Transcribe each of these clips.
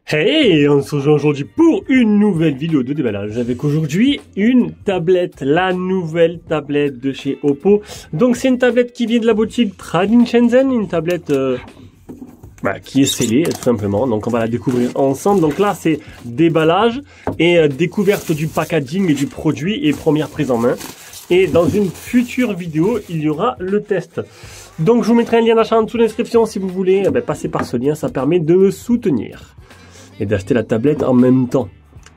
Hey, on se rejoint aujourd'hui pour une nouvelle vidéo de déballage avec aujourd'hui une tablette, la nouvelle tablette de chez Oppo. Donc c'est une tablette qui vient de la boutique Trading Shenzhen, une tablette qui est scellée tout simplement. Donc on va la découvrir ensemble. Donc là c'est déballage et découverte du packaging et du produit et première prise en main. Et dans une future vidéo, il y aura le test. Donc je vous mettrai un lien d'achat en dessous de la description si vous voulez passer par ce lien, ça permet de me soutenir et d'acheter la tablette en même temps.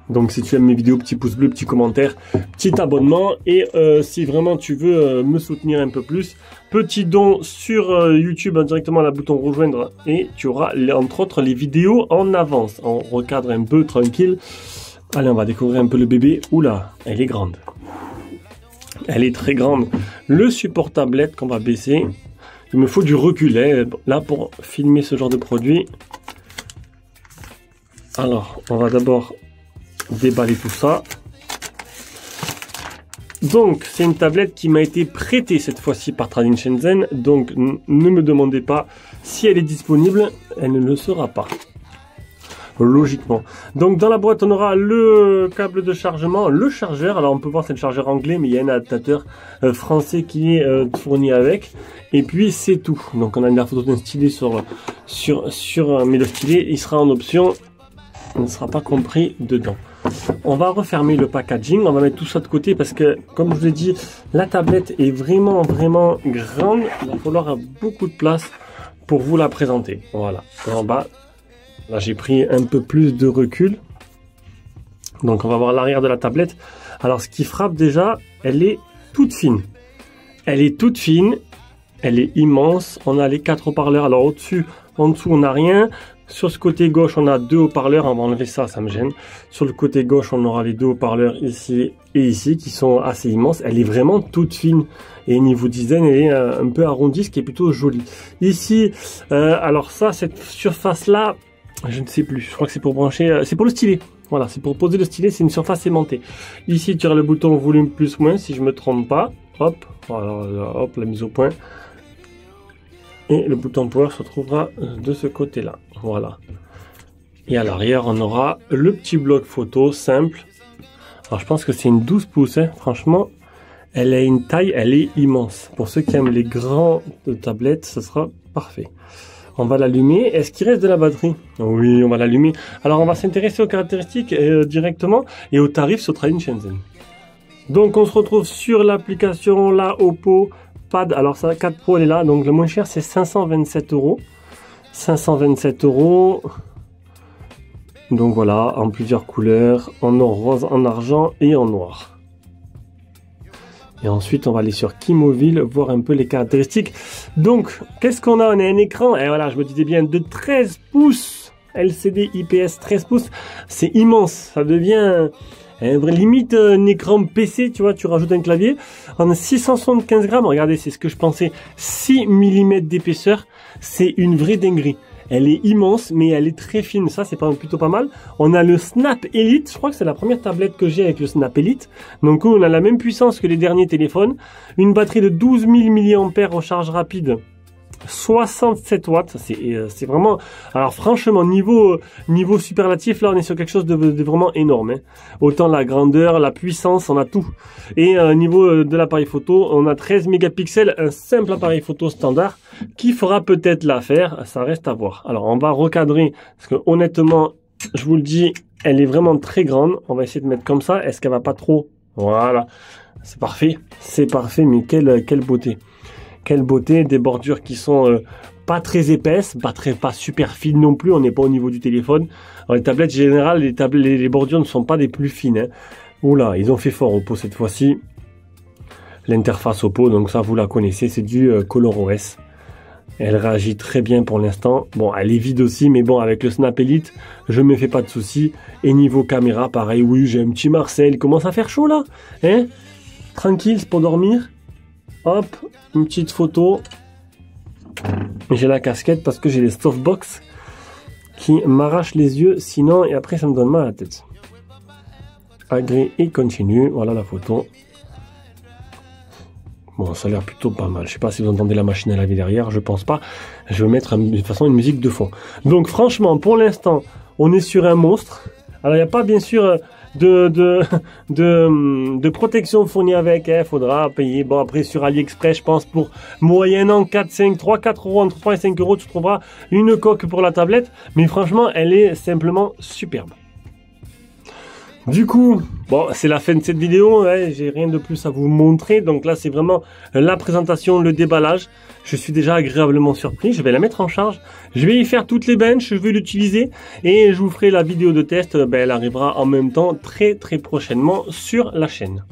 Donc si tu aimes mes vidéos, petit pouce bleu, petit commentaire, petit abonnement et si vraiment tu veux me soutenir un peu plus, petit don sur YouTube directement à la bouton rejoindre et tu auras entre autres les vidéos en avance. On recadre un peu tranquille. Allez, on va découvrir un peu le bébé. Oula, elle est grande. Elle est très grande. Le support tablette qu'on va baisser. Il me faut du recul là pour filmer ce genre de produit. Alors, on va d'abord déballer tout ça. Donc, c'est une tablette qui m'a été prêtée cette fois-ci par Trading Shenzhen. Donc, ne me demandez pas si elle est disponible. Elle ne le sera pas. Logiquement. Donc, dans la boîte, on aura le câble de chargement, le chargeur. Alors, on peut voir c'est le chargeur anglais, mais il y a un adaptateur français qui est fourni avec. Et puis, c'est tout. Donc, on a une photo d'un stylet mais le stylet, il sera en option. Il ne sera pas compris dedans. On va refermer le packaging, on va mettre tout ça de côté parce que, comme je vous ai dit, la tablette est vraiment grande. Il va falloir beaucoup de place pour vous la présenter. Voilà, en bas, là j'ai pris un peu plus de recul. Donc on va voir l'arrière de la tablette. Alors ce qui frappe déjà, elle est toute fine. Elle est toute fine, elle est immense. On a les 4 haut-parleurs, alors au-dessus, en dessous on n'a rien. Sur ce côté gauche, on a 2 haut-parleurs. On va enlever ça, ça me gêne. Sur le côté gauche, on aura les 2 haut-parleurs ici et ici qui sont assez immenses. Elle est vraiment toute fine. Et niveau design, elle est un peu arrondie, ce qui est plutôt joli. Ici, alors ça, cette surface-là, je ne sais plus. Je crois que c'est pour brancher... c'est pour le stylet. Voilà, c'est pour poser le stylet. C'est une surface aimantée. Ici, tu as le bouton volume plus moins, si je me trompe pas. Hop, voilà, hop, la mise au point. Et le bouton power se trouvera de ce côté-là. Voilà. Et à l'arrière, on aura le petit bloc photo simple. Alors, je pense que c'est une 12 pouces. Franchement, elle a une taille, elle est immense. Pour ceux qui aiment les grandes tablettes, ce sera parfait. On va l'allumer. Est-ce qu'il reste de la batterie? Oui, on va l'allumer. Alors, on va s'intéresser aux caractéristiques directement et aux tarifs sur Trading Shenzhen. Donc, on se retrouve sur l'application, la Oppo Pad. Alors, ça, 4 Pro, elle est là. Donc, le moins cher, c'est 527 €. 527 €. Donc, voilà, en plusieurs couleurs, en or rose, en argent et en noir. Et ensuite, on va aller sur Kimobile, voir un peu les caractéristiques. Donc, qu'est-ce qu'on a? On a un écran, et voilà, je me disais bien, de 13 pouces. LCD IPS 13 pouces. C'est immense. Ça devient... limite un écran PC, tu vois, tu rajoutes un clavier. On a 675 grammes, regardez, c'est ce que je pensais. 6 mm d'épaisseur, c'est une vraie dinguerie. Elle est immense, mais elle est très fine, ça c'est plutôt pas mal. On a le Snap Elite, je crois que c'est la première tablette que j'ai avec le Snap Elite. Donc on a la même puissance que les derniers téléphones. Une batterie de 12 000 mAh en charge rapide. 67 watts, c'est vraiment... Alors franchement, niveau superlatif, là on est sur quelque chose de vraiment énorme. Autant la grandeur, la puissance, on a tout. Et niveau de l'appareil photo, on a 13 mégapixels, un simple appareil photo standard qui fera peut-être l'affaire, ça reste à voir. Alors on va recadrer, parce que honnêtement, je vous le dis, elle est vraiment très grande. On va essayer de mettre comme ça, est-ce qu'elle va pas trop? Voilà, c'est parfait, mais quelle beauté. Quelle beauté, des bordures qui sont pas très épaisses, pas super fines non plus, on n'est pas au niveau du téléphone. Alors les tablettes générales, les bordures ne sont pas des plus fines. Oula, ils ont fait fort Oppo cette fois-ci. L'interface Oppo, donc ça vous la connaissez, c'est du ColorOS. Elle réagit très bien pour l'instant. Bon, elle est vide aussi, mais bon, avec le Snap Elite, je me fais pas de soucis. Et niveau caméra, pareil, oui, j'ai un petit Marcel, il commence à faire chaud là. Tranquille, c'est pour dormir. Hop, une petite photo. J'ai la casquette parce que j'ai les softbox qui m'arrachent les yeux sinon, et après ça me donne mal à la tête. Agree et continue. Voilà la photo. Bon, ça a l'air plutôt pas mal. Je sais pas si vous entendez la machine à laver derrière, je pense pas. Je vais mettre de toute façon une musique de fond. Donc franchement, pour l'instant, on est sur un monstre. Alors il n'y a pas bien sûr de protection fournie avec, faudra payer. Bon, après sur AliExpress, je pense pour moyennant 4 euros, entre 3 et 5 euros, tu trouveras une coque pour la tablette, mais franchement elle est simplement superbe. Du coup, bon, c'est la fin de cette vidéo, hein, j'ai rien de plus à vous montrer, donc là c'est vraiment la présentation, le déballage. Je suis déjà agréablement surpris, je vais la mettre en charge, je vais y faire toutes les benches, je vais l'utiliser et je vous ferai la vidéo de test, elle arrivera en même temps très prochainement sur la chaîne.